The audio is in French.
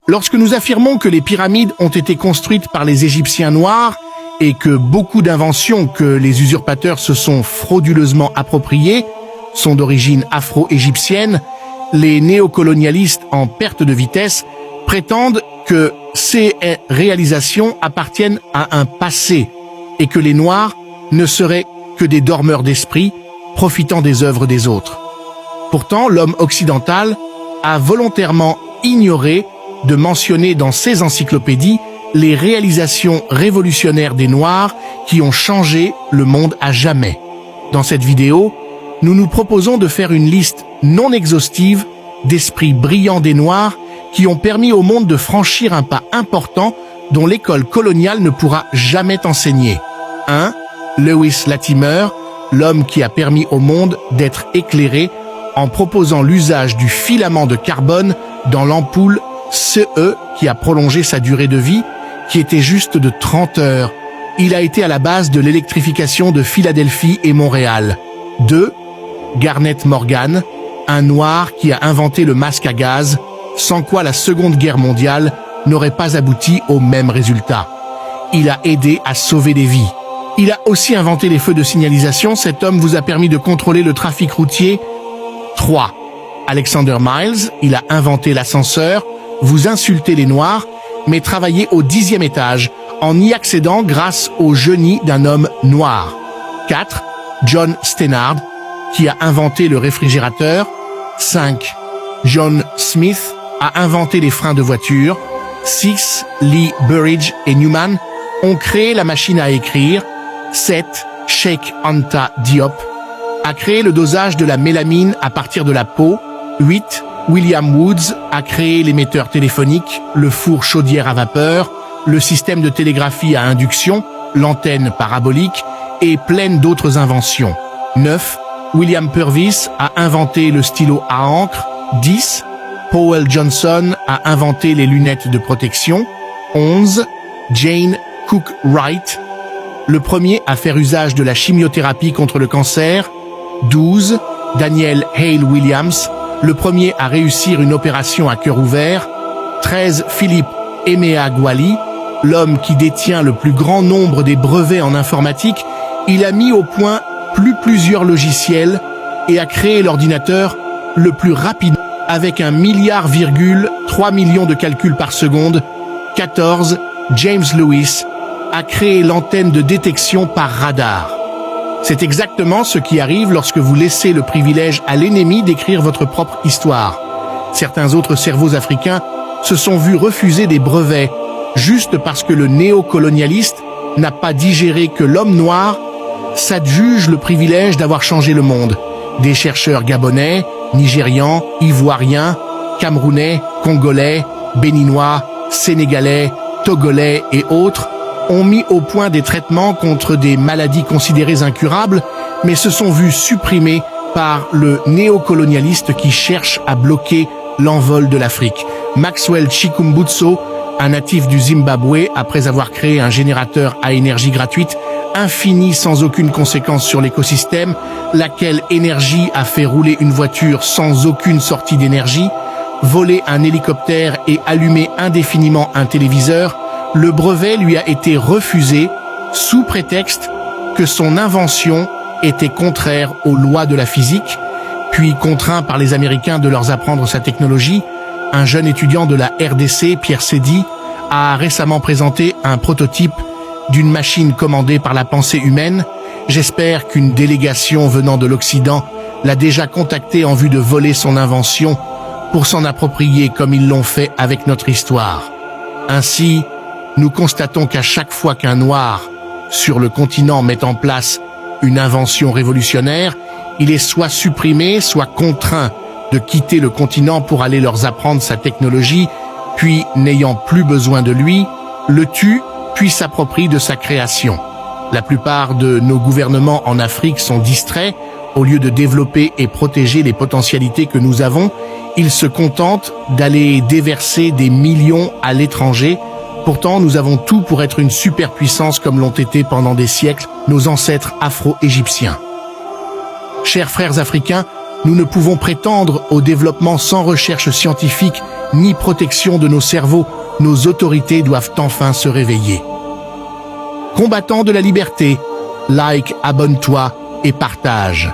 Lorsque nous affirmons que les pyramides ont été construites par les Égyptiens noirs et que beaucoup d'inventions que les usurpateurs se sont frauduleusement appropriées sont d'origine afro-égyptienne, les néocolonialistes en perte de vitesse prétendent que ces réalisations appartiennent à un passé et que les Noirs ne seraient que des dormeurs d'esprit profitant des œuvres des autres. Pourtant, l'homme occidental a volontairement ignoré de mentionner dans ses encyclopédies les réalisations révolutionnaires des Noirs qui ont changé le monde à jamais. Dans cette vidéo, nous nous proposons de faire une liste non exhaustive d'esprits brillants des Noirs qui ont permis au monde de franchir un pas important dont l'école coloniale ne pourra jamais t'enseigner. 1. Lewis Latimer, l'homme qui a permis au monde d'être éclairé en proposant l'usage du filament de carbone dans l'ampoule CE qui a prolongé sa durée de vie, qui était juste de 30 heures. Il a été à la base de l'électrification de Philadelphie et Montréal. 2. Garnet Morgan, un noir qui a inventé le masque à gaz, sans quoi la Seconde Guerre mondiale n'aurait pas abouti au même résultat. Il a aidé à sauver des vies. Il a aussi inventé les feux de signalisation. Cet homme vous a permis de contrôler le trafic routier. 3. Alexander Miles, il a inventé l'ascenseur. Vous insultez les Noirs, mais travaillez au 10e étage, en y accédant grâce au génie d'un homme noir. 4. John Stannard, qui a inventé le réfrigérateur. 5. John Smith a inventé les freins de voiture. 6. Lee Burridge et Newman ont créé la machine à écrire. 7. Cheikh Anta Diop a créé le dosage de la mélamine à partir de la peau. 8. William Woods a créé l'émetteur téléphonique, le four chaudière à vapeur, le système de télégraphie à induction, l'antenne parabolique et plein d'autres inventions. 9. William Purvis a inventé le stylo à encre. 10. Powell Johnson a inventé les lunettes de protection. 11. Jane Cook Wright, le premier à faire usage de la chimiothérapie contre le cancer. 12. Daniel Hale Williams, le premier à réussir une opération à cœur ouvert. 13. Philippe Emeagwali, l'homme qui détient le plus grand nombre des brevets en informatique. Il a mis au point plusieurs logiciels et a créé l'ordinateur le plus rapide avec 1,3 milliard de calculs par seconde. 14. James Lewis a créé l'antenne de détection par radar. C'est exactement ce qui arrive lorsque vous laissez le privilège à l'ennemi d'écrire votre propre histoire. Certains autres cerveaux africains se sont vus refuser des brevets juste parce que le néocolonialiste n'a pas digéré que l'homme noir s'adjuge le privilège d'avoir changé le monde. Des chercheurs gabonais, nigérians, ivoiriens, camerounais, congolais, béninois, sénégalais, togolais et autres ont mis au point des traitements contre des maladies considérées incurables, mais se sont vus supprimés par le néocolonialiste qui cherche à bloquer l'envol de l'Afrique. Maxwell Chikumbutso, un natif du Zimbabwe, après avoir créé un générateur à énergie gratuite, infini sans aucune conséquence sur l'écosystème, laquelle énergie a fait rouler une voiture sans aucune sortie d'énergie, voler un hélicoptère et allumer indéfiniment un téléviseur, le brevet lui a été refusé sous prétexte que son invention était contraire aux lois de la physique, puis contraint par les Américains de leur apprendre sa technologie. Un jeune étudiant de la RDC, Pierre Sédy, a récemment présenté un prototype d'une machine commandée par la pensée humaine. J'espère qu'une délégation venant de l'Occident l'a déjà contacté en vue de voler son invention pour s'en approprier comme ils l'ont fait avec notre histoire. Ainsi, nous constatons qu'à chaque fois qu'un Noir sur le continent met en place une invention révolutionnaire, il est soit supprimé, soit contraint de quitter le continent pour aller leur apprendre sa technologie, puis, n'ayant plus besoin de lui, le tue, puis s'approprie de sa création. La plupart de nos gouvernements en Afrique sont distraits. Au lieu de développer et protéger les potentialités que nous avons, ils se contentent d'aller déverser des millions à l'étranger. Pourtant, nous avons tout pour être une superpuissance comme l'ont été pendant des siècles nos ancêtres afro-égyptiens. Chers frères africains, Nous ne pouvons prétendre au développement sans recherche scientifique ni protection de nos cerveaux. Nos autorités doivent enfin se réveiller. Combattants de la liberté, like, abonne-toi et partage.